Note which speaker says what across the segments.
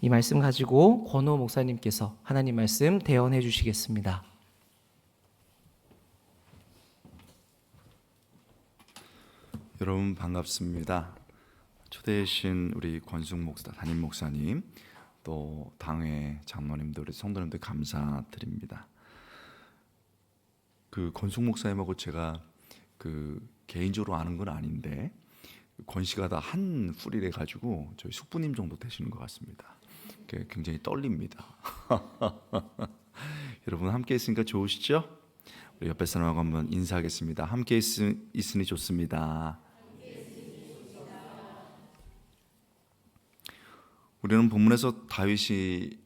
Speaker 1: 이 말씀 가지고 권호 목사님께서 하나님 말씀 대언해 주시겠습니다.
Speaker 2: 여러분 반갑습니다. 초대해 주신 우리 권숙 목사, 담임 목사님, 또 당회 장로님들, 우리 성도님들 감사드립니다. 그 권숙 목사님하고 제가 개인적으로 아는 건 아닌데 권 씨가 다 한 뿌리래 가지고 저희 숙부님 정도 되시는 것 같습니다. 굉장히 떨립니다. 여러분 함께 있으니까 좋으시죠? 우리 옆에 사람하고 한번 인사하겠습니다. 함께 있으니 좋습니다. 우리는 본문에서 다윗이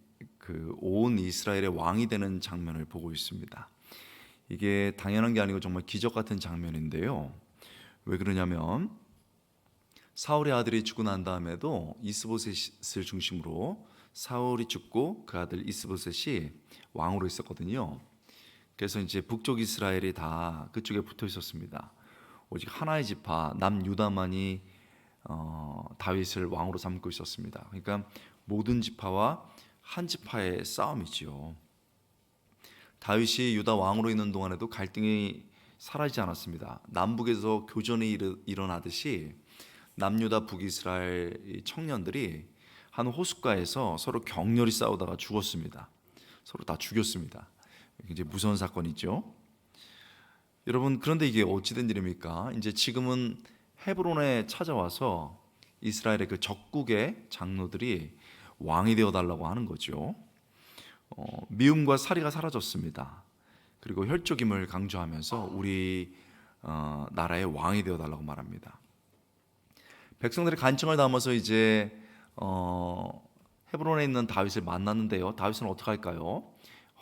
Speaker 2: 온 이스라엘의 왕이 되는 장면을 보고 있습니다. 이게 당연한 게 아니고 정말 기적 같은 장면인데요. 왜 그러냐면 사울의 아들이 죽고 난 다음에도 이스보셋을 중심으로 사울이 죽고 그 아들 이스보셋이 왕으로 있었거든요. 그래서 이제 북쪽 이스라엘이 다 그쪽에 붙어 있었습니다. 오직 하나의 지파 남유다만이 다윗을 왕으로 삼고 있었습니다. 그러니까 모든 지파와 한 지파의 싸움이지요. 다윗이 유다 왕으로 있는 동안에도 갈등이 사라지지 않았습니다. 남북에서 교전이 일어나듯이 남유다 북이스라엘 청년들이 한 호숫가에서 서로 격렬히 싸우다가 죽었습니다. 서로 다 죽였습니다. 굉장히 무서운 사건이죠. 여러분, 그런데 이게 어찌된 일입니까? 이제 지금은 헤브론에 찾아와서 이스라엘의 그 적국의 장로들이 왕이 되어달라고 하는 거죠. 미움과 살이가 사라졌습니다. 그리고 혈족임을 강조하면서 우리 나라의 왕이 되어달라고 말합니다. 백성들의 간청을 담아서 이제 헤브론에 있는 다윗을 만났는데요. 다윗은 어떻게 할까요?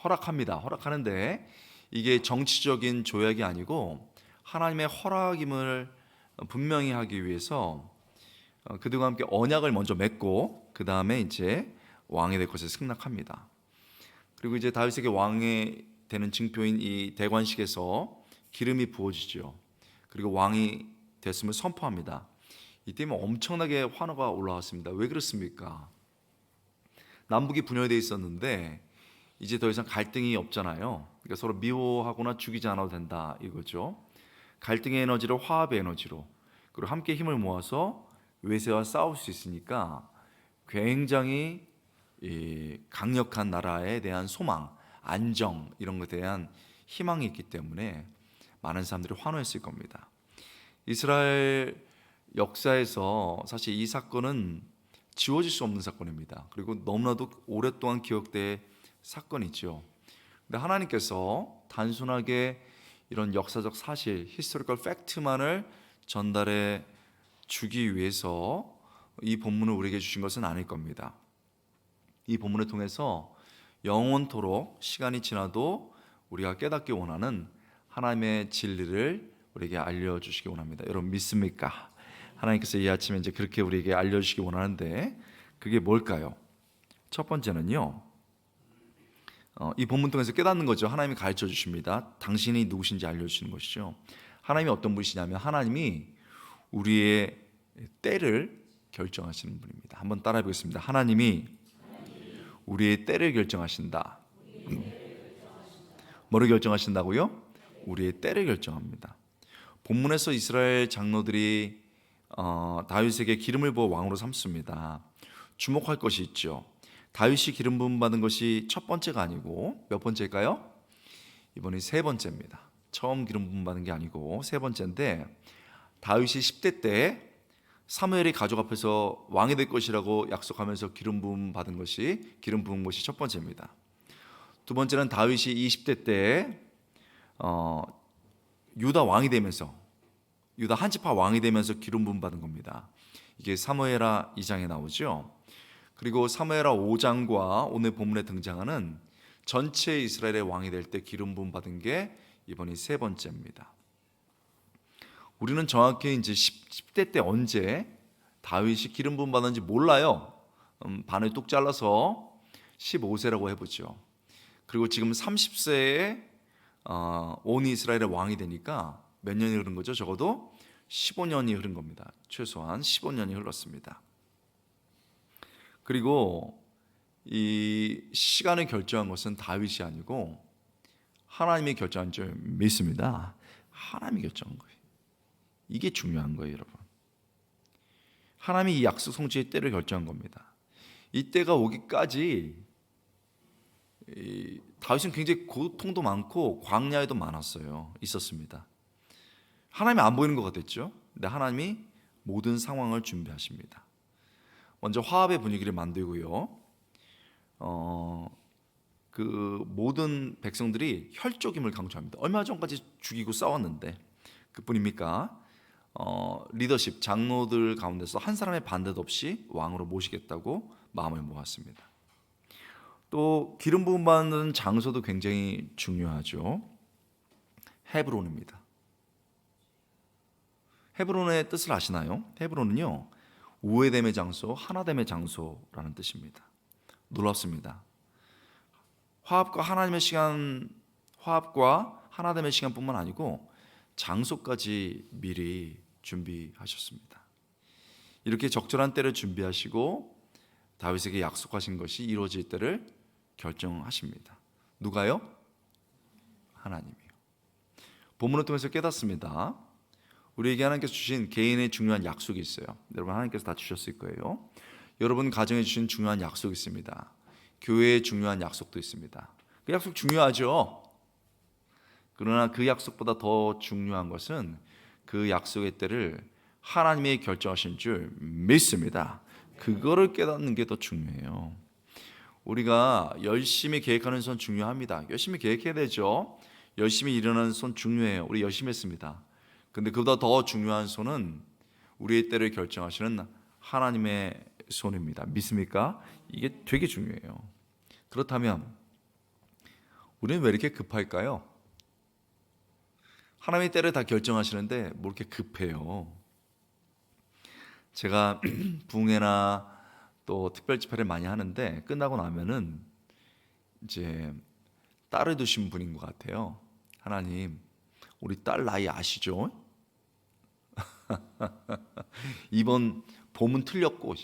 Speaker 2: 허락합니다. 허락하는데 이게 정치적인 조약이 아니고 하나님의 허락임을 분명히 하기 위해서 그들과 함께 언약을 먼저 맺고 그 다음에 이제 왕이 될 것을 승낙합니다. 그리고 이제 다윗에게 왕이 되는 징표인 이 대관식에서 기름이 부어지죠. 그리고 왕이 됐음을 선포합니다. 이때면 엄청나게 환호가 올라왔습니다. 왜 그렇습니까? 남북이 분열되어 있었는데 이제 더 이상 갈등이 없잖아요. 그러니까 서로 미워하거나 죽이지 않아도 된다 이거죠. 갈등의 에너지를 화합의 에너지로, 그리고 함께 힘을 모아서 외세와 싸울 수 있으니까 굉장히 강력한 나라에 대한 소망, 안정, 이런 것에 대한 희망이 있기 때문에 많은 사람들이 환호했을 겁니다. 이스라엘 역사에서 사실 이 사건은 지워질 수 없는 사건입니다. 그리고 너무나도 오랫동안 기억될 사건이죠. 근데 하나님께서 단순하게 이런 역사적 사실, 히스토리컬 팩트만을 전달해 주기 위해서 이 본문을 우리에게 주신 것은 아닐 겁니다. 이 본문을 통해서 영원토록 시간이 지나도 우리가 깨닫기 원하는 하나님의 진리를 우리에게 알려주시기 원합니다. 여러분 믿습니까? 하나님께서 이 아침에 이제 그렇게 우리에게 알려주시기 원하는데 그게 뭘까요? 첫 번째는요, 이 본문 통해서 깨닫는 거죠. 하나님이 가르쳐 주십니다. 당신이 누구신지 알려주시는 것이죠. 하나님이 어떤 분이시냐면 하나님이 우리의 때를 결정하시는 분입니다. 한번 따라해 보겠습니다. 하나님이 우리의 때를 결정하신다. 뭐를 결정하신다고요? 우리의 때를 결정합니다. 본문에서 이스라엘 장로들이 다윗에게 기름을 부어 왕으로 삼습니다. 주목할 것이 있죠. 다윗이 기름 부음 받은 것이 첫 번째가 아니고 몇 번째일까요? 이번이 세 번째입니다. 처음 기름 부음 받은 게 아니고 세 번째인데, 다윗이 10대 때 사무엘이 가족 앞에서 왕이 될 것이라고 약속하면서 기름 부음 받은 것이, 기름 부은 것이 첫 번째입니다. 두 번째는 다윗이 20대 때 유다 왕이 되면서, 유다 한 지파 왕이 되면서 기름 부음 받은 겁니다. 이게 사무엘하 2장에 나오죠. 그리고 사무엘하 5장과 오늘 본문에 등장하는 전체 이스라엘의 왕이 될 때 기름 부음 받은 게 이번이 세 번째입니다. 우리는 정확히 이제 10대 때 언제 다윗이 기름 부음 받았는지 몰라요. 반을 뚝 잘라서 15세라고 해보죠. 그리고 지금 30세에 온 이스라엘의 왕이 되니까 몇 년이 흐른 거죠? 적어도 15년이 흐른 겁니다. 최소한 15년이 흘렀습니다. 그리고 이 시간을 결정한 것은 다윗이 아니고 하나님이 결정한 줄 믿습니다. 하나님이 결정한 거예요. 이게 중요한 거예요, 여러분. 하나님이 이 약속 성취의 때를 결정한 겁니다. 이 때가 오기까지 다윗은 굉장히 고통도 많고 광야에도 있었습니다. 하나님이 안 보이는 것 같았죠. 근데 하나님이 모든 상황을 준비하십니다. 먼저 화합의 분위기를 만들고요. 그 모든 백성들이 혈족임을 강조합니다. 얼마 전까지 죽이고 싸웠는데 그뿐입니까? 리더십 장로들 가운데서 한 사람의 반대도 없이 왕으로 모시겠다고 마음을 모았습니다. 또 기름 부음 받는 장소도 굉장히 중요하죠. 헤브론입니다. 헤브론의 뜻을 아시나요? 헤브론은요, 우애됨의 장소, 하나됨의 장소라는 뜻입니다. 놀랍습니다. 화합과 하나됨의 시간뿐만 아니고 장소까지 미리 준비하셨습니다. 이렇게 적절한 때를 준비하시고 다윗에게 약속하신 것이 이루어질 때를 결정하십니다. 누가요? 하나님이요. 본문을 통해서 깨닫습니다. 우리에게 하나님께서 주신 개인의 중요한 약속이 있어요. 여러분, 하나님께서 다 주셨을 거예요. 여러분 가정에 주신 중요한 약속이 있습니다. 교회의 중요한 약속도 있습니다. 그 약속 중요하죠. 그러나 그 약속보다 더 중요한 것은 그 약속의 때를 하나님이 결정하신 줄 믿습니다. 그거를 깨닫는 게 더 중요해요. 우리가 열심히 계획하는 손 중요합니다. 열심히 계획해야 되죠. 열심히 일어나는 손 중요해요. 우리 열심히 했습니다. 근데 그보다 더 중요한 손은 우리의 때를 결정하시는 하나님의 손입니다. 믿습니까? 이게 되게 중요해요. 그렇다면 우리는 왜 이렇게 급할까요? 하나님의 때를 다 결정하시는데 뭐 이렇게 급해요? 제가 부흥회나 또 특별 집회를 많이 하는데 끝나고 나면은 이제 딸을 두신 분인 것 같아요. 하나님, 우리 딸 나이 아시죠? 이번 봄은 틀렸고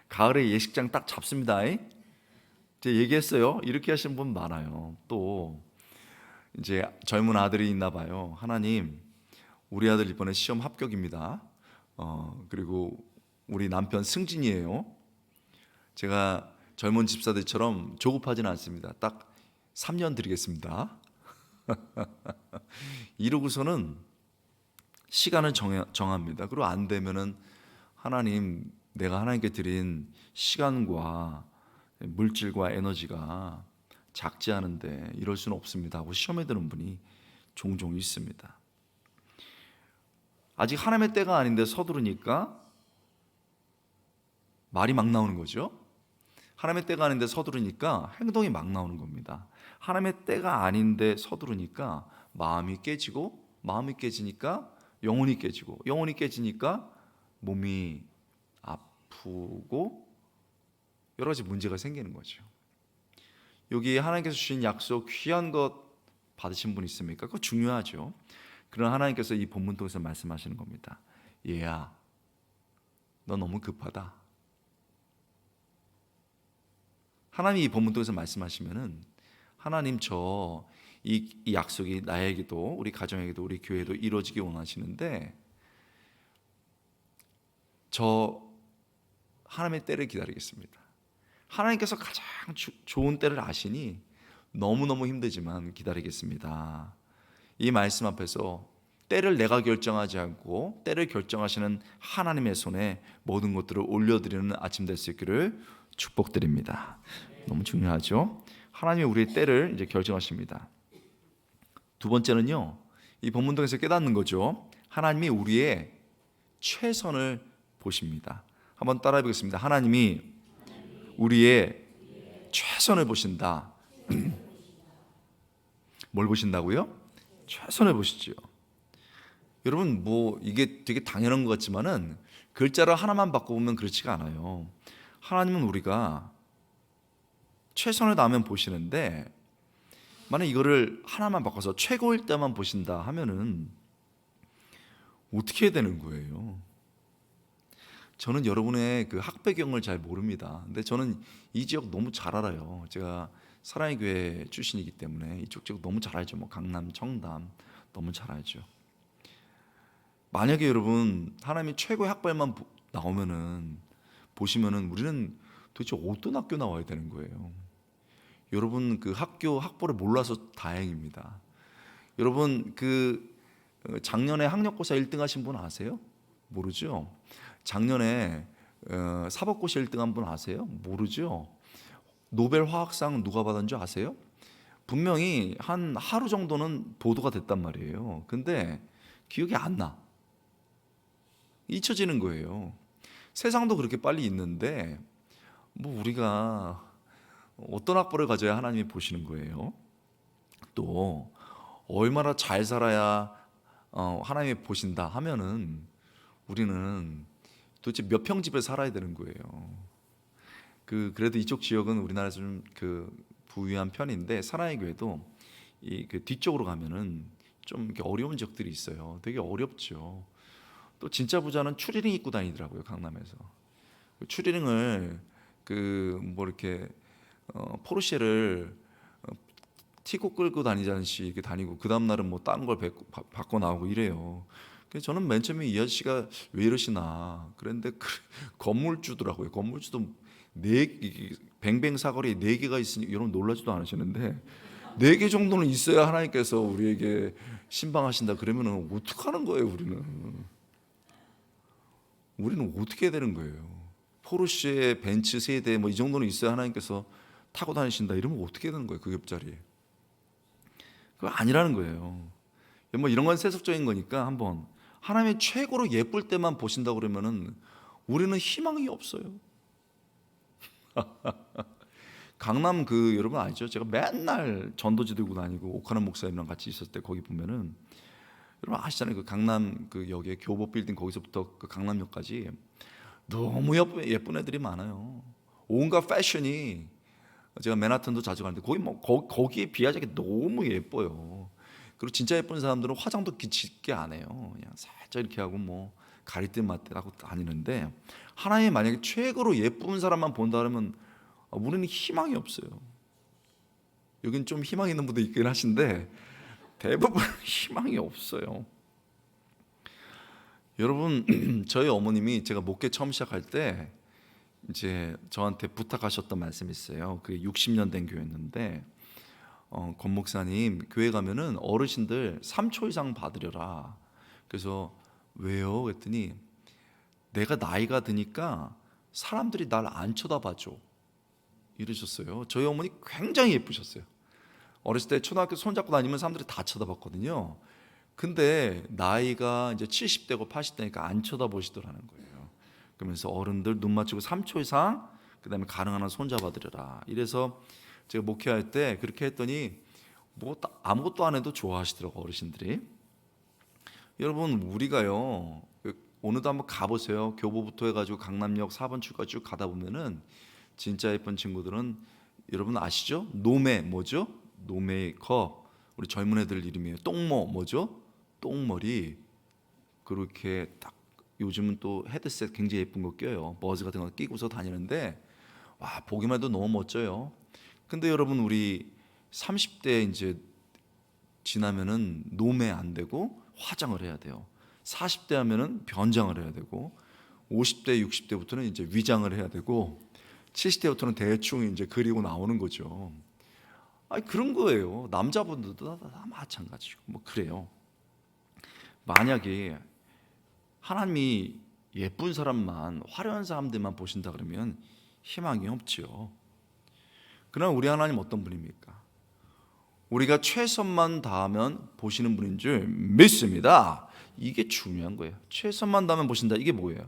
Speaker 2: 가을에 예식장 딱 잡습니다. 이제 얘기했어요. 이렇게 하시는 분 많아요. 또 이제 젊은 아들이 있나 봐요. 하나님, 우리 아들 이번에 시험 합격입니다. 그리고 우리 남편 승진이에요. 제가 젊은 집사들처럼 조급하지는 않습니다. 딱 3년 드리겠습니다. 이러고서는 시간을 정합니다. 그리고 안 되면은 하나님, 내가 하나님께 드린 시간과 물질과 에너지가 작지 않은데 이럴 수는 없습니다 하고 시험에 드는 분이 종종 있습니다. 아직 하나님의 때가 아닌데 서두르니까 말이 막 나오는 거죠. 하나님의 때가 아닌데 서두르니까 행동이 막 나오는 겁니다. 하나님의 때가 아닌데 서두르니까 마음이 깨지고, 마음이 깨지니까 영혼이 깨지고, 영혼이 깨지니까 몸이 아프고 여러 가지 문제가 생기는 거죠. 여기 하나님께서 주신 약속, 귀한 것 받으신 분 있습니까? 그거 중요하죠. 그러나 하나님께서 이 본문 통해서 말씀하시는 겁니다. 얘야, 너 너무 급하다. 하나님이 이 본문 통해서 말씀하시면은 하나님, 이 약속이 나에게도, 우리 가정에게도, 우리 교회도 이루어지기 원하시는데 저 하나님의 때를 기다리겠습니다. 하나님께서 가장 좋은 때를 아시니 너무너무 힘들지만 기다리겠습니다. 이 말씀 앞에서 때를 내가 결정하지 않고 때를 결정하시는 하나님의 손에 모든 것들을 올려드리는 아침 될 수 있기를 축복드립니다. 너무 중요하죠. 하나님이 우리의 때를 이제 결정하십니다. 두 번째는요, 이 본문 통해서 깨닫는 거죠. 하나님이 우리의 최선을 보십니다. 한번 따라해 보겠습니다. 하나님이 우리의 최선을 보신다. 뭘 보신다고요? 최선을 보시죠. 여러분, 뭐 이게 되게 당연한 것 같지만은 글자를 하나만 바꿔보면 그렇지가 않아요. 하나님은 우리가 최선을 다하면 보시는데, 만약 이거를 하나만 바꿔서 최고일 때만 보신다 하면은 어떻게 해야 되는 거예요? 저는 여러분의 그 학배경을 잘 모릅니다. 근데 저는 이 지역 너무 잘 알아요. 제가 사랑의 교회 출신이기 때문에 이쪽 지역 너무 잘 알죠. 뭐 강남, 청담 너무 잘 알죠. 만약에 여러분 하나님이 최고의 학벌만 나오면은 보시면은 우리는 도대체 어떤 학교 나와야 되는 거예요? 여러분 그 학교 학벌을 몰라서 다행입니다. 여러분 그 작년에 학력고사 1등 하신 분 아세요? 모르죠? 작년에 사법고시 1등 한 분 아세요? 모르죠? 노벨 화학상 누가 받은 줄 아세요? 분명히 한 하루 정도는 보도가 됐단 말이에요. 근데 기억이 안 나. 잊혀지는 거예요. 세상도 그렇게 빨리 있는데 뭐 우리가 어떤 학벌을 가져야 하나님이 보시는 거예요? 또 얼마나 잘 살아야 하나님이 보신다 하면은 우리는 도대체 몇 평집에 살아야 되는 거예요. 그래도 이쪽 지역은 우리나라에서 좀 부유한 편인데 사랑의 교회도 이 뒤쪽으로 가면은 좀 이렇게 어려운 지역들이 있어요. 되게 어렵죠. 또 진짜 부자는 추리닝 입고 다니더라고요, 강남에서. 추리닝을 뭐 이렇게 포르쉐를 티고 끌고 다니자는 식 이렇게 다니고 그 다음 날은 뭐 다른 걸 바꿔 나오고 이래요. 그래서 저는 맨 처음에 이 아저씨가 왜 이러시나 그랬는데 건물주더라고요. 건물주도 뱅뱅 사거리 4개가 있으니 여러분 놀라지도 않으시는데 4개 정도는 있어야 하나님께서 우리에게 신방하신다 그러면은 어떡하는 거예요, 우리는 어떻게 해야 되는 거예요? 포르쉐 벤츠 3대 뭐 이 정도는 있어야 하나님께서 타고 다니신다 이러면 어떻게 되는 거예요, 그 옆자리에? 그거 아니라는 거예요. 뭐 이런 건 세속적인 거니까 한번 하나님의 최고로 예쁠 때만 보신다 그러면은 우리는 희망이 없어요. 강남 여러분 아시죠? 제가 맨날 전도지 들고 다니고 오카는 목사님이랑 같이 있었을 때 거기 보면은 여러분 아시잖아요. 그 강남 역에 교보 빌딩 거기서부터 그 강남역까지 너무 예쁜 애들이 많아요. 온갖 패션이 제가 맨하탄도 자주 가는데 거기에 비하자게 너무 예뻐요. 그리고 진짜 예쁜 사람들은 화장도 짙게 안 해요. 그냥 살짝 이렇게 하고 뭐 가릴 듯 말 듯 하고 다니는데 하나님이 만약에 최고로 예쁜 사람만 본다 그러면 우리는 희망이 없어요. 여긴 좀 희망 있는 분도 있긴 하신데 대부분 희망이 없어요. 여러분 저희 어머님이 제가 목회 처음 시작할 때 이제 저한테 부탁하셨던 말씀이 있어요. 그게 60년 된 교회였는데 권 목사님 교회 가면은 어르신들 3초 이상 받으려라. 그래서 왜요? 그랬더니 내가 나이가 드니까 사람들이 날 안 쳐다봐줘 이러셨어요. 저희 어머니 굉장히 예쁘셨어요. 어렸을 때 초등학교 손잡고 다니면 사람들이 다 쳐다봤거든요. 근데 나이가 이제 70대고 80대니까 안 쳐다보시더라는 거예요. 그러면서 어른들 눈 맞추고 3초 이상 그다음에 가능한 한 손잡아드려라. 이래서 제가 목회할 때 그렇게 했더니 뭐 아무것도 안 해도 좋아하시더라고 어르신들이. 여러분 우리가요 오늘도 한번 가보세요. 교보부터 해가지고 강남역 4번 출구까지 쭉 가다 보면은 진짜 예쁜 친구들은 여러분 아시죠? 노메 뭐죠? 노메이크업. 우리 젊은 애들 이름이에요. 똥모 뭐죠? 똥머리. 그렇게 딱 요즘은 또 헤드셋 굉장히 예쁜 거 껴요. 버즈 같은 거 끼고서 다니는데 와 보기만 해도 너무 멋져요. 근데 여러분 우리 30대 이제 지나면은 노메 안 되고 화장을 해야 돼요. 40대 하면은 변장을 해야 되고 50대 60대부터는 이제 위장을 해야 되고 70대부터는 대충 이제 그리고 나오는 거죠. 아니 그런 거예요. 남자분들도 다 마찬가지고 뭐 그래요. 만약에 하나님이 예쁜 사람만 화려한 사람들만 보신다 그러면 희망이 없죠. 그러나 우리 하나님 어떤 분입니까? 우리가 최선만 다하면 보시는 분인 줄 믿습니다. 이게 중요한 거예요. 최선만 다하면 보신다. 이게 뭐예요?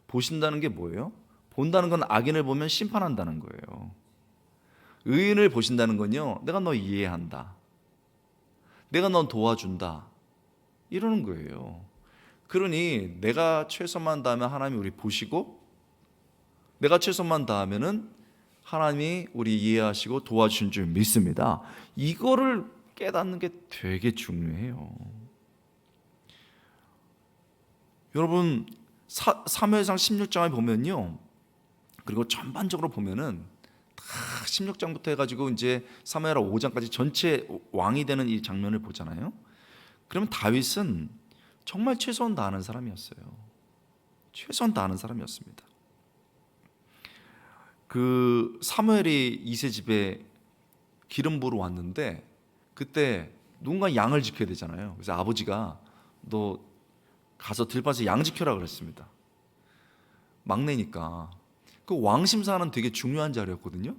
Speaker 2: 보신다는 게 뭐예요? 본다는 건 악인을 보면 심판한다는 거예요. 의인을 보신다는 건요, 내가 너 이해한다, 내가 너 도와준다 이러는 거예요. 그러니 내가 최선만 다하면 하나님이 우리 보시고, 내가 최선만 다하면은 하나님이 우리 이해하시고 도와주신 줄 믿습니다. 이거를 깨닫는 게 되게 중요해요. 여러분 사무엘상 16장을 보면요. 그리고 전반적으로 보면은 다 16장부터 해가지고 이제 사무엘하 5장까지 전체 왕이 되는 이 장면을 보잖아요. 그러면 다윗은 정말 최선 다하는 사람이었어요. 최선 다하는 사람이었습니다. 그 사무엘이 이세 집에 기름 부으러 왔는데 그때 누군가 양을 지켜야 되잖아요. 그래서 아버지가 너 가서 들판에서 양 지켜라 그랬습니다. 막내니까. 그 왕심사는 되게 중요한 자리였거든요.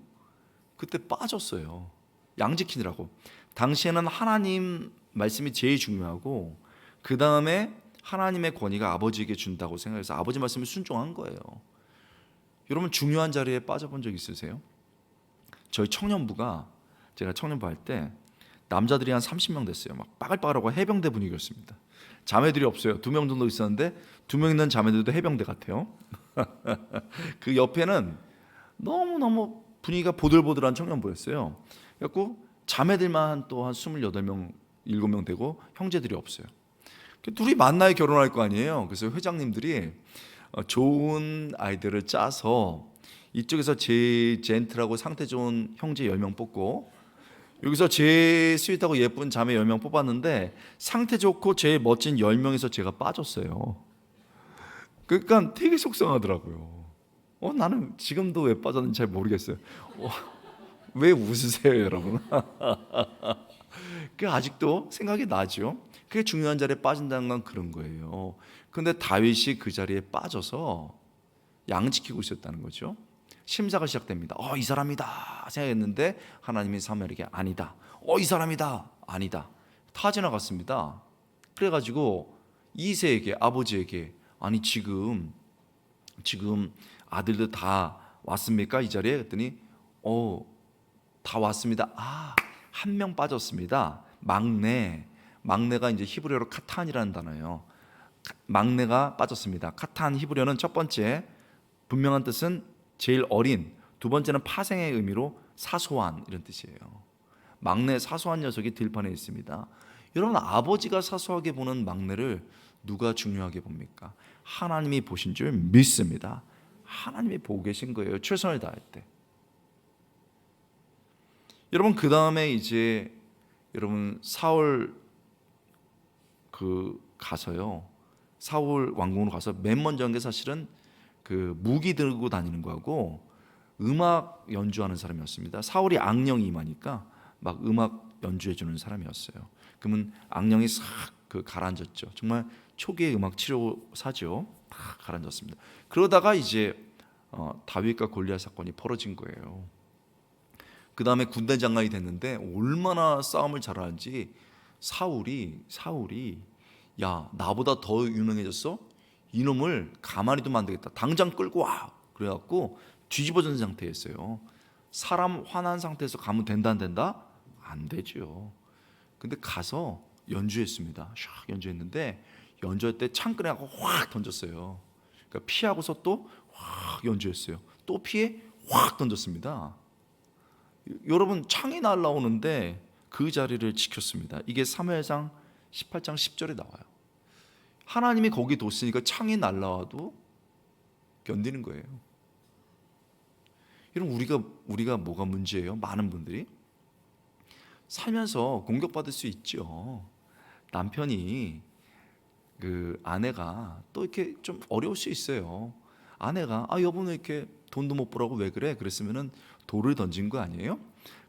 Speaker 2: 그때 빠졌어요. 양 지키느라고. 당시에는 하나님 말씀이 제일 중요하고 그 다음에 하나님의 권위가 아버지에게 준다고 생각해서 아버지 말씀에 순종한 거예요. 여러분 중요한 자리에 빠져본 적 있으세요? 저희 청년부가 제가 청년부 할 때 남자들이 한 30명 됐어요. 막 빠글빠글하고 해병대 분위기였습니다. 자매들이 없어요. 2명 정도 있었는데 2명 있는 자매들도 해병대 같아요. 그 옆에는 너무너무 분위기가 보들보들한 청년부였어요. 그래갖고 자매들만 또 한 28명, 7명 되고 형제들이 없어요. 둘이 만나야 결혼할 거 아니에요. 그래서 회장님들이 좋은 아이들을 짜서 이쪽에서 제일 젠틀하고 상태 좋은 형제 10명 뽑고 여기서 제일 스윗하고 예쁜 자매 10명 뽑았는데 상태 좋고 제일 멋진 10명에서 제가 빠졌어요. 그러니까 되게 속상하더라고요. 나는 지금도 왜 빠졌는지 잘 모르겠어요. 왜 웃으세요 여러분? 그 아직도 생각이 나죠. 그게 중요한 자리에 빠진다는 건 그런 거예요. 근데 다윗이 그 자리에 빠져서 양 지키고 있었다는 거죠. 심사가 시작됩니다. 이 사람이다 생각했는데 하나님이 사무엘에게 아니다. 이 사람이다. 아니다. 다 지나갔습니다. 그래가지고 이새에게 아버지에게 아니 지금 아들들 다 왔습니까? 이 자리에 그랬더니 다 왔습니다. 한 명 빠졌습니다. 막내가 이제 히브리어로 카탄이라는 단어예요. 막내가 빠졌습니다. 카탄 히브리어는 첫 번째 분명한 뜻은 제일 어린, 두 번째는 파생의 의미로 사소한 이런 뜻이에요. 막내 사소한 녀석이 들판에 있습니다. 여러분 아버지가 사소하게 보는 막내를 누가 중요하게 봅니까? 하나님이 보신 줄 믿습니다. 하나님이 보고 계신 거예요. 최선을 다할 때. 여러분 그 다음에 이제 여러분 사울 가서요. 사울 왕궁으로 가서 맨 먼저 한 게 사실은 그 무기 들고 다니는 거하고 음악 연주하는 사람이었습니다. 사울이 악령이 임하니까 막 음악 연주해 주는 사람이었어요. 그러면 악령이 싹 가라앉았죠. 정말 초기의 음악 치료사죠. 다 가라앉았습니다. 그러다가 이제 다윗과 골리앗 사건이 벌어진 거예요. 그 다음에 군대 장관이 됐는데 얼마나 싸움을 잘하는지 사울이 야 나보다 더 유명해졌어? 이놈을 가만히 두면 안 되겠다. 당장 끌고 와. 그래갖고 뒤집어진 상태였어요. 사람 화난 상태에서 가면 된다 안 된다? 안 되죠. 근데 가서 연주했습니다. 샥 연주했는데 연주할 때 창끈에 확 던졌어요. 그러니까 피하고서 또 확 연주했어요. 또 피해 확 던졌습니다. 여러분 창이 날라오는데 그 자리를 지켰습니다. 이게 사무엘상 18장 10절에 나와요. 하나님이 거기 뒀으니까 창이 날라와도 견디는 거예요. 여러분 우리가 뭐가 문제예요? 많은 분들이 살면서 공격받을 수 있죠. 남편이 아내가 또 이렇게 좀 어려울 수 있어요. 아내가 여보는 이렇게 돈도 못 벌라고 왜 그래? 그랬으면은 돌을 던진 거 아니에요?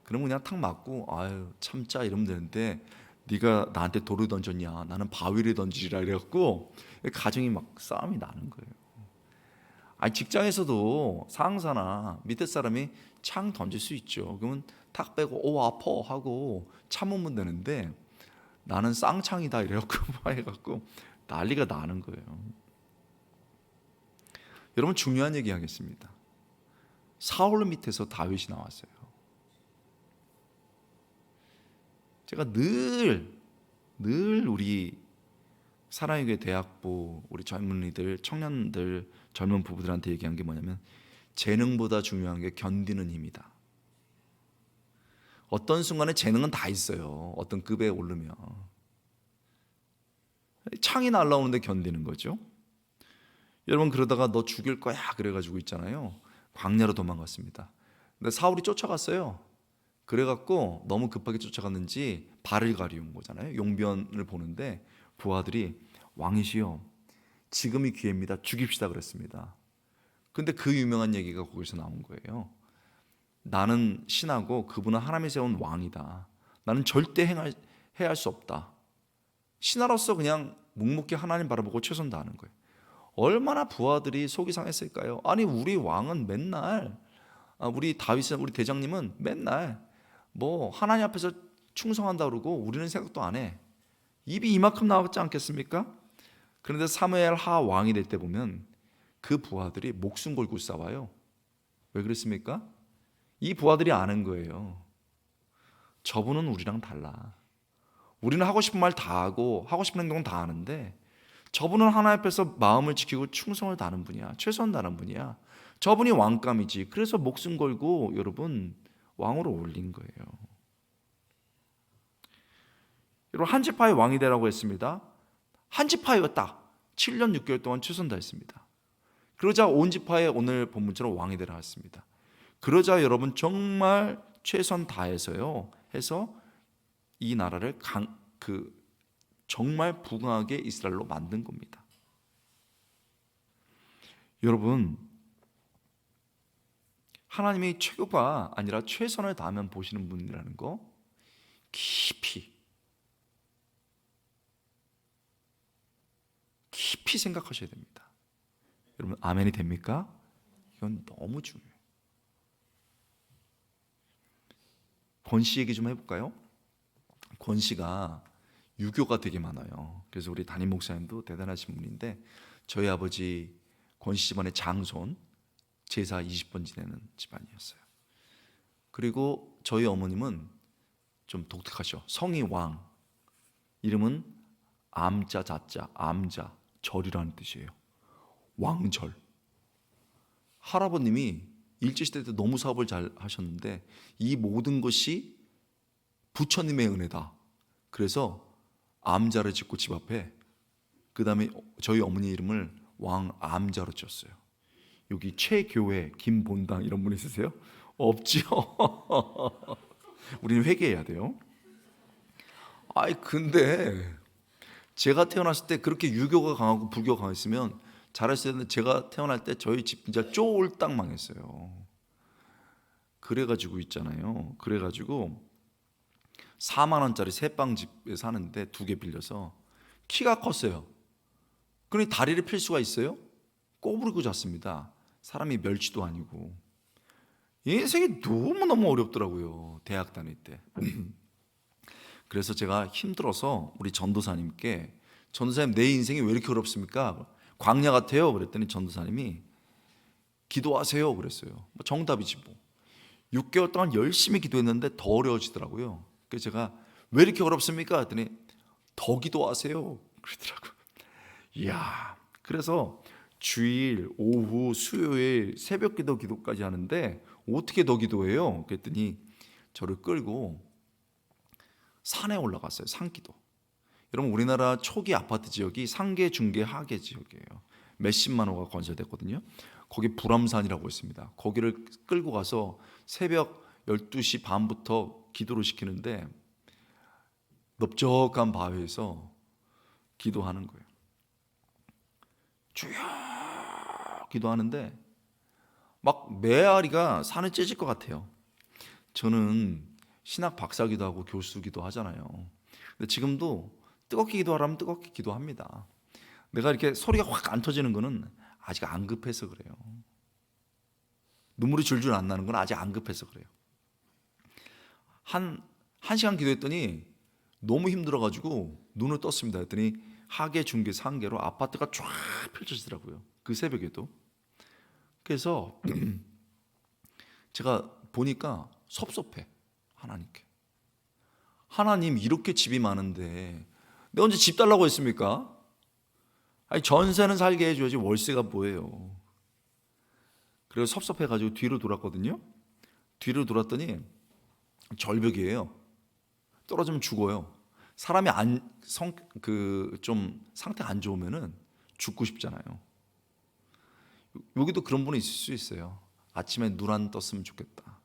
Speaker 2: 그러면 그냥 탁 맞고 아유 참자 이러면 되는데 네가 나한테 돌을 던졌냐? 나는 바위를 던지라 이래갖고 가정이 막 싸움이 나는 거예요. 직장에서도 상사나 밑에 사람이 창 던질 수 있죠. 그러면 탁 빼고 아파 하고 참으면 되는데 나는 쌍창이다 이래갖고 해갖고 난리가 나는 거예요. 여러분 중요한 얘기 하겠습니다. 사울 밑에서 다윗이 나왔어요. 제가 늘 우리 사랑의 교회 대학부 우리 젊은이들, 청년들, 젊은 부부들한테 얘기한 게 뭐냐면 재능보다 중요한 게 견디는 힘이다. 어떤 순간에 재능은 다 있어요. 어떤 급에 오르면 창이 날라오는데 견디는 거죠. 여러분 그러다가 너 죽일 거야 그래가지고 있잖아요. 광야로 도망갔습니다. 근데 사울이 쫓아갔어요. 그래갖고 너무 급하게 쫓아갔는지 발을 가리운 거잖아요. 용변을 보는데 부하들이 왕이시여 지금이 기회입니다. 죽입시다 그랬습니다. 근데 그 유명한 얘기가 거기서 나온 거예요. 나는 신하고 그분은 하나님이 세운 왕이다. 나는 절대 해할 수 없다. 신하로서 그냥 묵묵히 하나님 바라보고 최선 다하는 거예요. 얼마나 부하들이 속이 상했을까요? 아니 우리 왕은 맨날 우리 다윗은 우리 대장님은 맨날 뭐 하나님 앞에서 충성한다 그러고 우리는 생각도 안 해. 입이 이만큼 나왔지 않겠습니까? 그런데 사무엘 하 왕이 될 때 보면 그 부하들이 목숨 걸고 싸워요. 왜 그랬습니까? 이 부하들이 아는 거예요. 저분은 우리랑 달라. 우리는 하고 싶은 말 다 하고 하고 싶은 행동 다 하는데 저분은 하나님 앞에서 마음을 지키고 충성을 다하는 분이야. 최선을 다하는 분이야. 저분이 왕감이지. 그래서 목숨 걸고 여러분 왕으로 올린 거예요. 여러분 한 지파의 왕이 되라고 했습니다. 한 지파가 딱 7년 6개월 동안 최선 다했습니다. 그러자 온 지파의 오늘 본문처럼 왕이 되라 했습니다. 그러자 여러분 정말 최선 다해서요 해서 이 나라를 정말 부강하게 이스라엘로 만든 겁니다. 여러분 하나님이 최고가 아니라 최선을 다하면 보시는 분이라는 거 깊이 생각하셔야 됩니다. 여러분 아멘이 됩니까? 이건 너무 중요해요. 권 씨 얘기 좀 해볼까요? 권 씨가 유교가 되게 많아요. 그래서 우리 담임 목사님도 대단하신 분인데 저희 아버지 권 씨 집안의 장손 제사 20번 지내는 집안이었어요. 그리고 저희 어머님은 좀 독특하셔. 성이 왕, 이름은 암자 자자, 암자 절이라는 뜻이에요. 왕절. 할아버님이 일제시대 때 너무 사업을 잘 하셨는데 이 모든 것이 부처님의 은혜다. 그래서 암자를 짓고 집 앞에 그 다음에 저희 어머니 이름을 왕암자로 지었어요. 여기 최교회 김본당 이런 분 있으세요? 없죠. 우리는 회개해야 돼요. 아이 근데 제가 태어났을 때 그렇게 유교가 강하고 불교가 강했으면 잘했어야 되는데 제가 태어날 때 저희 집 진짜 쫄딱 망했어요. 그래가지고 있잖아요. 그래가지고 4만 원짜리 새빵 집에 사는데 2개 빌려서 키가 컸어요. 그러니 다리를 필 수가 있어요? 꼬부리고 잤습니다. 사람이 멸치도 아니고. 인생이 너무너무 어렵더라고요. 대학 다닐 때. 그래서 제가 힘들어서 우리 전도사님께 전도사님 내 인생이 왜 이렇게 어렵습니까? 광야 같아요. 그랬더니 전도사님이 기도하세요. 그랬어요. 뭐 정답이지 뭐. 6개월 동안 열심히 기도했는데 더 어려워지더라고요. 그래서 제가 왜 이렇게 어렵습니까? 했더니 더 기도하세요. 그러더라고요. 이야. 그래서 주일, 오후, 수요일 새벽 기도까지 하는데 어떻게 더 기도해요? 그랬더니 저를 끌고 산에 올라갔어요. 산기도. 여러분 우리나라 초기 아파트 지역이 상계, 중계, 하계 지역이에요. 몇십만 호가 건설됐거든요. 거기 불암산이라고 있습니다. 거기를 끌고 가서 새벽 12시 반부터 기도를 시키는데 넓적한 바위에서 기도하는 거예요. 주여 기도하는데 막 메아리가 산을 찢을 것 같아요. 저는 신학 박사기도 하고 교수기도 하잖아요. 근데 지금도 뜨겁게 기도하라면 뜨겁게 기도합니다. 내가 이렇게 소리가 확 안 터지는 거는 아직 안 급해서 그래요. 눈물이 줄줄 안 나는 건 아직 안 급해서 그래요. 한 시간 기도했더니 너무 힘들어가지고 눈을 떴습니다. 했더니 하계, 중계, 상계로 아파트가 쫙 펼쳐지더라고요. 그 새벽에도. 그래서 제가 보니까 섭섭해. 하나님께. 하나님 이렇게 집이 많은데 내가 언제 집 달라고 했습니까? 아니 전세는 살게 해줘야지 월세가 뭐예요. 그래서 섭섭해가지고 뒤로 돌았거든요. 뒤로 돌았더니 절벽이에요. 떨어지면 죽어요. 사람이 좀 상태 안 좋으면은 죽고 싶잖아요. 여기도 그런 분이 있을 수 있어요. 아침에 눈 안 떴으면 좋겠다.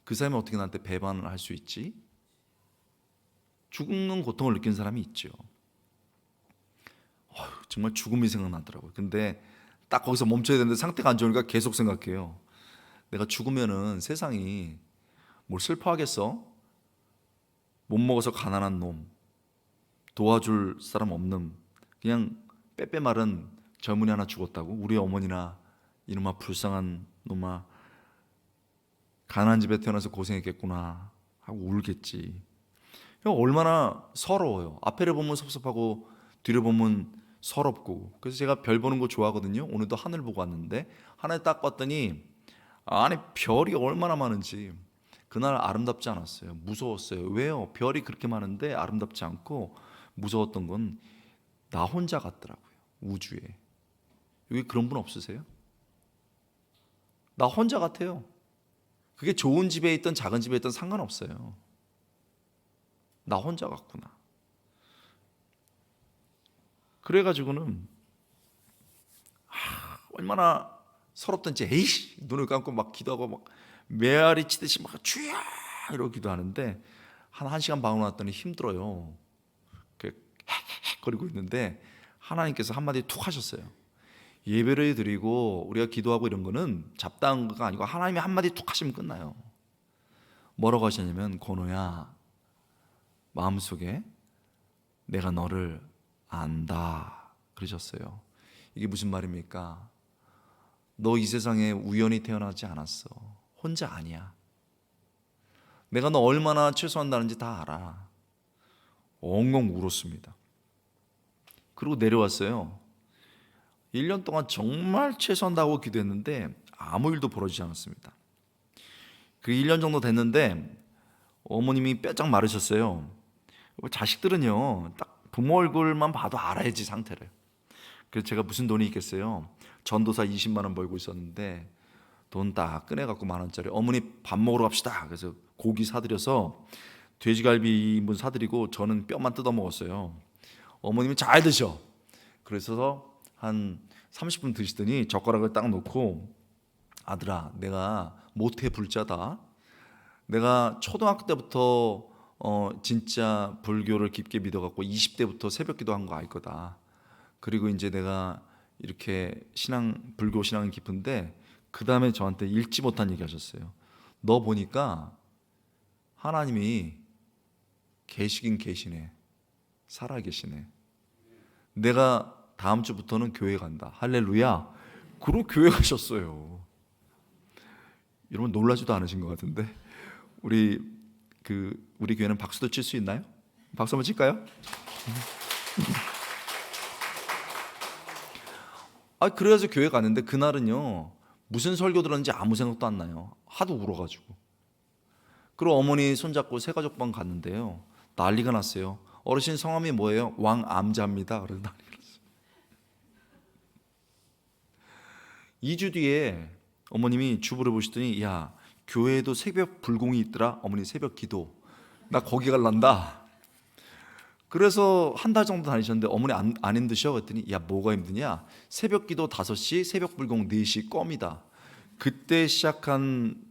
Speaker 2: 그 사람이 어떻게 나한테 배반을 할 수 있지? 죽는 고통을 느낀 사람이 있죠. 정말 죽음이 생각나더라고요. 근데 딱 거기서 멈춰야 되는데 상태가 안 좋으니까 계속 생각해요. 내가 죽으면은 세상이 뭘 슬퍼하겠어? 못 먹어서 가난한 놈, 도와줄 사람 없는, 그냥 빼빼 마른 젊은이 하나 죽었다고? 우리 어머니나 이놈아 불쌍한 놈아 가난한 집에 태어나서 고생했겠구나 하고 울겠지. 얼마나 서러워요. 앞에를 보면 섭섭하고 뒤를 보면 서럽고. 그래서 제가 별 보는 거 좋아하거든요. 오늘도 하늘 보고 왔는데 하늘 딱 봤더니 안에 별이 얼마나 많은지. 그날 아름답지 않았어요. 무서웠어요. 왜요? 별이 그렇게 많은데 아름답지 않고 무서웠던 건 나 혼자 같더라고요. 우주에. 여기 그런 분 없으세요? 나 혼자 같아요. 그게 좋은 집에 있던 작은 집에 있던 상관없어요. 나 혼자 같구나. 그래가지고는 얼마나 서럽던지 에이씨 눈을 감고 막 기도하고 막 메아리 치듯이 막 주여 이러고 기도하는데 한 1시간 반 왔더니 힘들어요. 거리고 있는데 하나님께서 한마디 툭 하셨어요. 예배를 드리고 우리가 기도하고 이런 거는 잡다한 거가 아니고 하나님이 한마디 툭 하시면 끝나요. 뭐라고 하셨냐면 권호야 마음속에 내가 너를 안다 그러셨어요. 이게 무슨 말입니까? 너 이 세상에 우연히 태어나지 않았어. 혼자 아니야. 내가 너 얼마나 최소한다는지 다 알아. 엉엉 울었습니다. 그리고 내려왔어요. 1년 동안 정말 최선다하고 기도했는데 아무 일도 벌어지지 않았습니다. 그 1년 정도 됐는데 어머님이 뼈짝 마르셨어요. 자식들은요 딱 부모 얼굴만 봐도 알아야지 상태를. 그래서 제가 무슨 돈이 있겠어요. 전도사 20만 원 벌고 있었는데 돈 딱 꺼내갖고 10,000원짜리 어머니 밥 먹으러 갑시다. 그래서 고기 사드려서 돼지갈비 2인분 사드리고 저는 뼈만 뜯어 먹었어요. 어머님은 잘 드셔. 그래서 한 30분 드시더니 젓가락을 딱 놓고 아들아 내가 모태 불자다. 내가 초등학교 때부터 진짜 불교를 깊게 믿어갖고 20대부터 새벽 기도한 거 알 거다. 그리고 이제 내가 이렇게 불교 신앙은 깊은데 그 다음에 저한테 읽지 못한 얘기 하셨어요. 너 보니까 하나님이 계시긴 계시네. 살아 계시네. 내가 다음 주부터는 교회 간다. 할렐루야. 그러고 교회 가셨어요. 여러분 놀라지도 않으신 것 같은데 우리 교회는 박수도 칠 수 있나요? 박수 한번 칠까요? 그래서 교회 갔는데 그날은요 무슨 설교 들었는지 아무 생각도 안 나요. 하도 울어가지고. 그리고 어머니 손잡고 새가족방 갔는데요 난리가 났어요. 어르신 성함이 뭐예요? 왕암자입니다. 그래서 난리가 났어요. 2주 뒤에 어머님이 주부를 보시더니 야 교회에도 새벽 불공이 있더라. 어머니 새벽 기도. 나 거기 갈란다. 그래서 한 달 정도 다니셨는데 어머니 안 힘드셔? 그랬더니 야 뭐가 힘드냐? 새벽 기도 5시, 새벽 불공 4시 껌이다. 그때 시작한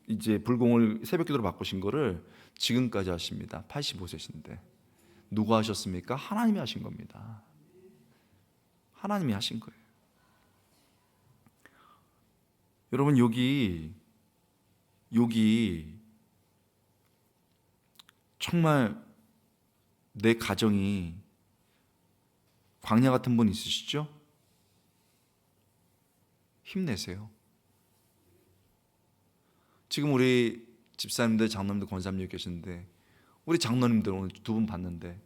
Speaker 2: 이제 불공을 새벽 기도로 바꾸신 거를 지금까지 하십니다. 85세신데 누가 하셨습니까? 하나님이 하신 겁니다. 하나님이 하신 거예요. 여러분 여기 정말 내 가정이 광야 같은 분 있으시죠? 힘내세요. 지금 우리 집사님들, 장로님들, 권사님들 계시는데 우리 장로님들 오늘 2분 봤는데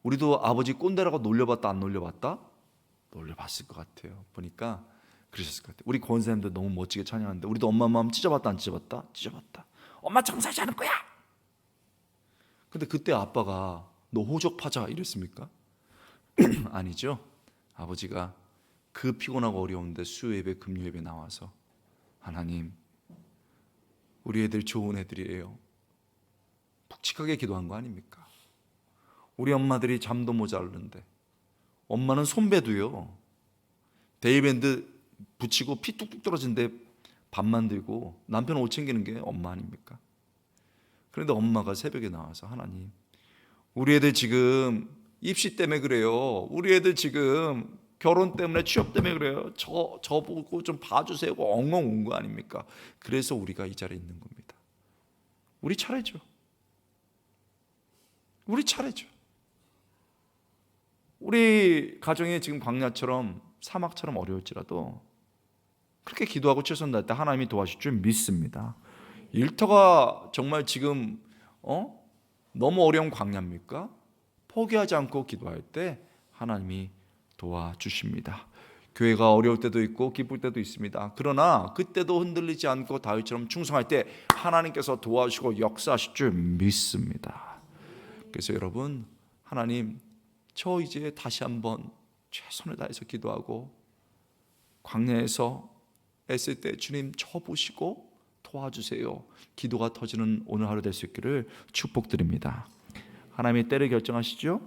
Speaker 2: 우리도 아버지 꼰대라고 놀려봤다 안 놀려봤다? 놀려봤을 것 같아요. 보니까 그러셨을 것 같아요. 우리 권사님들 너무 멋지게 찬양하는데 우리도 엄마 마음 찢어봤다 안 찢어봤다? 찢어봤다. 엄마 정사지 않을 거야. 근데 그때 아빠가 너 호적파자 이랬습니까? 아니죠. 아버지가 그 피곤하고 어려운데 수요예배 금요예배 나와서 하나님 우리 애들 좋은 애들이에요. 묵직하게 기도한 거 아닙니까? 우리 엄마들이 잠도 모자르는데 엄마는 손배도요 데이밴드 붙이고 피 뚝뚝 떨어진데 밥 만들고 남편 옷 챙기는 게 엄마 아닙니까? 그런데 엄마가 새벽에 나와서 하나님, 우리 애들 지금 입시 때문에 그래요. 우리 애들 지금 결혼 때문에 취업 때문에 그래요. 저 보고 좀 봐주세요. 엉엉 운 거 아닙니까? 그래서 우리가 이 자리에 있는 겁니다. 우리 차례죠. 우리 차례죠. 우리 가정이 지금 광야처럼 사막처럼 어려울지라도 그렇게 기도하고 최선 다할 때 하나님이 도와줄 줄 믿습니다. 일터가 정말 지금 너무 어려운 광야입니까? 포기하지 않고 기도할 때 하나님이 도와주십니다. 교회가 어려울 때도 있고 기쁠 때도 있습니다. 그러나 그때도 흔들리지 않고 다윗처럼 충성할 때 하나님께서 도와주시고 역사하실 줄 믿습니다. 그래서 여러분, 하나님, 저 이제 다시 한번 최선을 다해서 기도하고 광야에서 애쓸 때 주님 저 보시고 도와주세요. 기도가 터지는 오늘 하루 될 수 있기를 축복드립니다. 하나님이 때를 결정하시죠?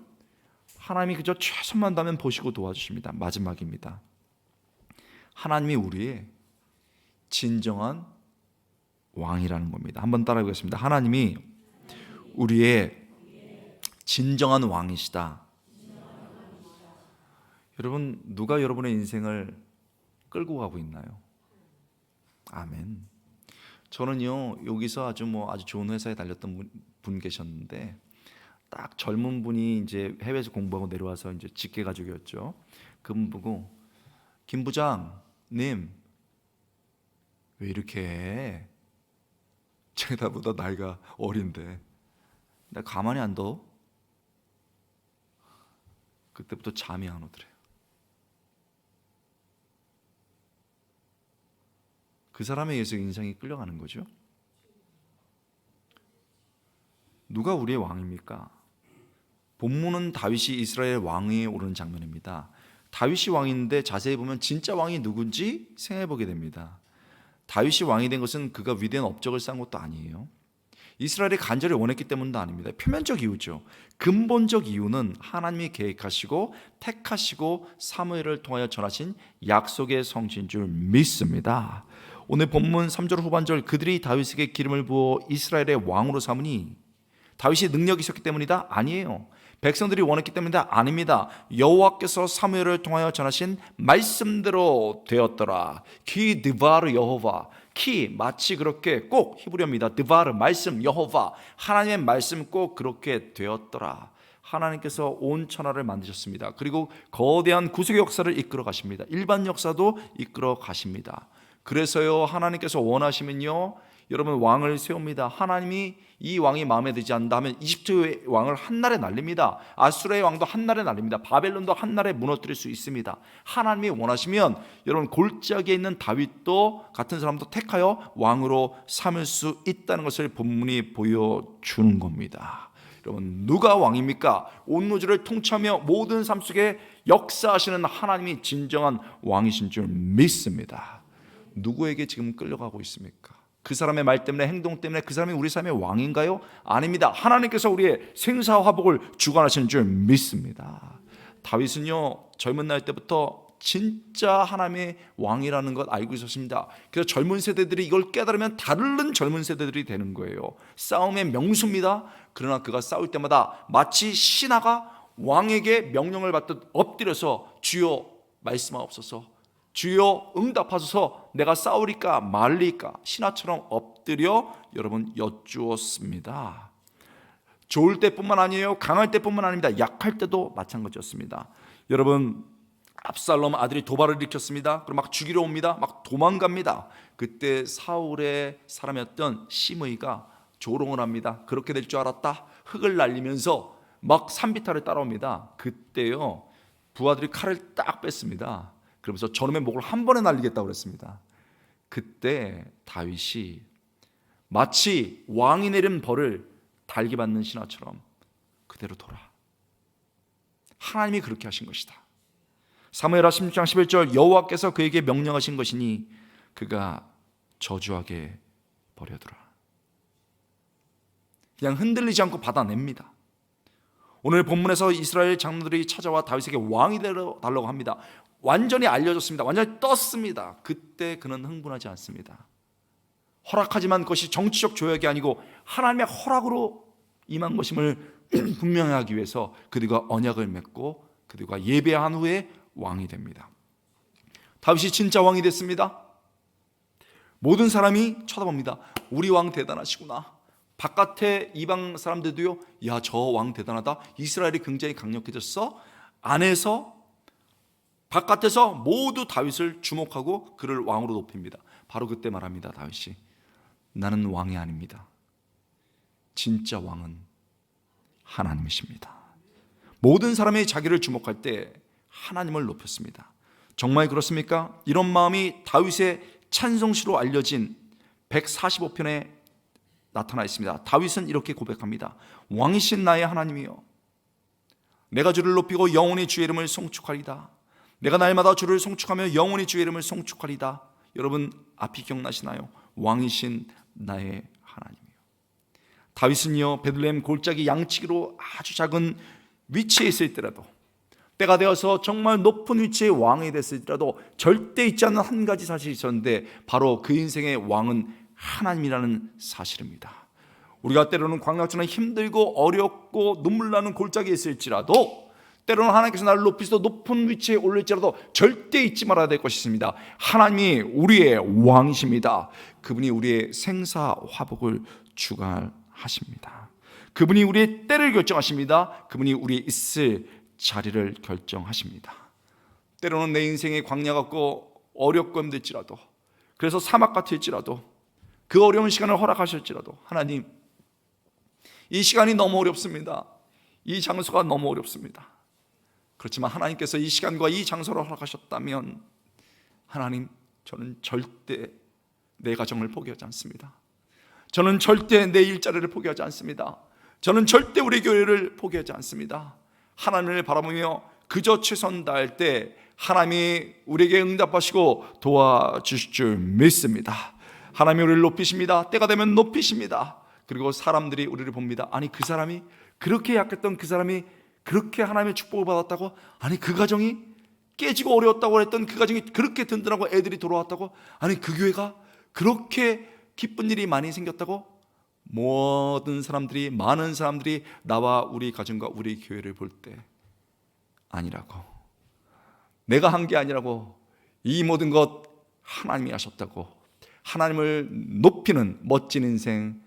Speaker 2: 하나님이 그저 최선만 다면 보시고 도와주십니다. 마지막입니다. 하나님이 우리의 진정한 왕이라는 겁니다. 한번 따라해 보겠습니다. 하나님이 우리의 진정한 왕이시다. 여러분, 누가 여러분의 인생을 끌고 가고 있나요? 아멘. 저는요, 여기서 아주 좋은 회사에 달렸던 분 계셨는데, 딱 젊은 분이 이제 해외에서 공부하고 내려와서 이제 직계 가족이었죠. 그분 보고, 김 부장님 왜 이렇게 해? 제가 나보다 나이가 어린데 나 가만히 안 둬? 그때부터 잠이 안 오더래요. 그 사람에 의해서 인생이 끌려가는 거죠. 누가 우리의 왕입니까? 본문은 다윗이 이스라엘 왕위에 오르는 장면입니다. 다윗이 왕인데 자세히 보면 진짜 왕이 누군지 생각해 보게 됩니다. 다윗이 왕이 된 것은 그가 위대한 업적을 쌓은 것도 아니에요. 이스라엘이 간절히 원했기 때문도 아닙니다. 표면적 이유죠. 근본적 이유는 하나님이 계획하시고 택하시고 사무엘을 통하여 전하신 약속의 성취인 줄 믿습니다. 오늘 본문 3절 후반절, 그들이 다윗에게 기름을 부어 이스라엘의 왕으로 삼으니 다윗이 능력이 있었기 때문이다? 아니에요. 백성들이 원했기 때문이다? 아닙니다. 여호와께서 사무엘을 통하여 전하신 말씀대로 되었더라. 키 드바르 여호와, 키 마치 그렇게 꼭 히브리어입니다. 드바르 말씀, 여호와 하나님의 말씀 꼭 그렇게 되었더라. 하나님께서 온 천하를 만드셨습니다. 그리고 거대한 구속의 역사를 이끌어 가십니다. 일반 역사도 이끌어 가십니다. 그래서요, 하나님께서 원하시면요, 여러분 왕을 세웁니다. 하나님이 이 왕이 마음에 들지 않는다 하면 이집트의 왕을 한날에 날립니다. 아수르의 왕도 한날에 날립니다. 바벨론도 한날에 무너뜨릴 수 있습니다. 하나님이 원하시면 여러분 골짜기에 있는 다윗도 같은 사람도 택하여 왕으로 삼을 수 있다는 것을 본문이 보여주는 겁니다. 여러분, 누가 왕입니까? 온 우주를 통치하며 모든 삶 속에 역사하시는 하나님이 진정한 왕이신 줄 믿습니다. 누구에게 지금 끌려가고 있습니까? 그 사람의 말 때문에, 행동 때문에 그 사람이 우리 삶의 왕인가요? 아닙니다. 하나님께서 우리의 생사화복을 주관하시는 줄 믿습니다. 다윗은요, 젊은 날 때부터 진짜 하나님의 왕이라는 것 알고 있었습니다. 그래서 젊은 세대들이 이걸 깨달으면 다른 젊은 세대들이 되는 거예요. 싸움의 명수입니다. 그러나 그가 싸울 때마다 마치 신하가 왕에게 명령을 받듯 엎드려서 주여 말씀하옵소서, 주여 응답하소서, 내가 싸우리까 말리까, 신하처럼 엎드려 여러분 여쭈었습니다. 좋을 때뿐만 아니에요, 강할 때뿐만 아닙니다. 약할 때도 마찬가지였습니다. 여러분, 압살롬 아들이 도발을 일으켰습니다. 그리고 막 죽이러 옵니다. 막 도망갑니다. 그때 사울의 사람이었던 시므이가 조롱을 합니다. 그렇게 될 줄 알았다. 흙을 날리면서 막 산비탈을 따라옵니다. 그때요, 부하들이 칼을 딱 뺐습니다. 그러면서 저놈의 목을 한 번에 날리겠다고 그랬습니다. 그때 다윗이 마치 왕이 내린 벌을 달게 받는 신하처럼 그대로 돌아. 하나님이 그렇게 하신 것이다. 사무엘하 16장 11절, 여호와께서 그에게 명령하신 것이니 그가 저주하게 버려두라. 그냥 흔들리지 않고 받아냅니다. 오늘 본문에서 이스라엘 장로들이 찾아와 다윗에게 왕이 되어 달라고 합니다. 완전히 알려졌습니다. 완전히 떴습니다. 그때 그는 흥분하지 않습니다. 허락하지만 그것이 정치적 조약이 아니고 하나님의 허락으로 임한 것임을 분명하기 위해서 그들과 언약을 맺고 그들과 예배한 후에 왕이 됩니다. 다윗이 진짜 왕이 됐습니다. 모든 사람이 쳐다봅니다. 우리 왕 대단하시구나. 바깥에 이방 사람들도요, 야, 저 왕 대단하다. 이스라엘이 굉장히 강력해졌어. 안에서 바깥에서 모두 다윗을 주목하고 그를 왕으로 높입니다. 바로 그때 말합니다. 다윗이 나는 왕이 아닙니다. 진짜 왕은 하나님이십니다. 모든 사람이 자기를 주목할 때 하나님을 높였습니다. 정말 그렇습니까? 이런 마음이 다윗의 찬송시로 알려진 145편에 나타나 있습니다. 다윗은 이렇게 고백합니다. 왕이신 나의 하나님이여, 내가 주를 높이고 영원히 주의 이름을 송축하리다. 내가 날마다 주를 송축하며 영원히 주의 이름을 송축하리다. 여러분 앞이 기억나시나요? 왕이신 나의 하나님이요. 다윗은요, 베들레헴 골짜기 양치기로 아주 작은 위치에 있을 때라도, 때가 되어서 정말 높은 위치의 왕이 됐을지라도 절대 잊지 않는 한 가지 사실이 있었는데, 바로 그 인생의 왕은 하나님이라는 사실입니다. 우리가 때로는 광야처럼 힘들고 어렵고 눈물 나는 골짜기에 있을지라도, 때로는 하나님께서 나를 높이셔서 높은 위치에 올릴지라도 절대 잊지 말아야 될 것이 있습니다. 하나님이 우리의 왕이십니다. 그분이 우리의 생사화복을 주관하십니다. 그분이 우리의 때를 결정하십니다. 그분이 우리의 있을 자리를 결정하십니다. 때로는 내 인생의 광야 같고 어렵고 힘들지라도, 그래서 사막 같을지라도, 그 어려운 시간을 허락하실지라도, 하나님, 이 시간이 너무 어렵습니다. 이 장소가 너무 어렵습니다. 그렇지만 하나님께서 이 시간과 이 장소를 허락하셨다면, 하나님, 저는 절대 내 가정을 포기하지 않습니다. 저는 절대 내 일자리를 포기하지 않습니다. 저는 절대 우리 교회를 포기하지 않습니다. 하나님을 바라보며 그저 최선 다할 때 하나님이 우리에게 응답하시고 도와주실 줄 믿습니다. 하나님이 우리를 높이십니다. 때가 되면 높이십니다. 그리고 사람들이 우리를 봅니다. 아니, 그 사람이 그렇게 약했던 그 사람이 그렇게 하나님의 축복을 받았다고? 아니, 그 가정이 깨지고 어려웠다고 했던 그 가정이 그렇게 든든하고 애들이 돌아왔다고? 아니, 그 교회가 그렇게 기쁜 일이 많이 생겼다고? 모든 사람들이, 많은 사람들이 나와 우리 가정과 우리 교회를 볼 때 아니라고, 내가 한 게 아니라고, 이 모든 것 하나님이 하셨다고, 하나님을 높이는 멋진 인생,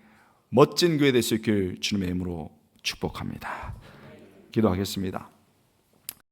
Speaker 2: 멋진 교회 될 수 있길 주님의 이름으로 축복합니다. 기도하겠습니다.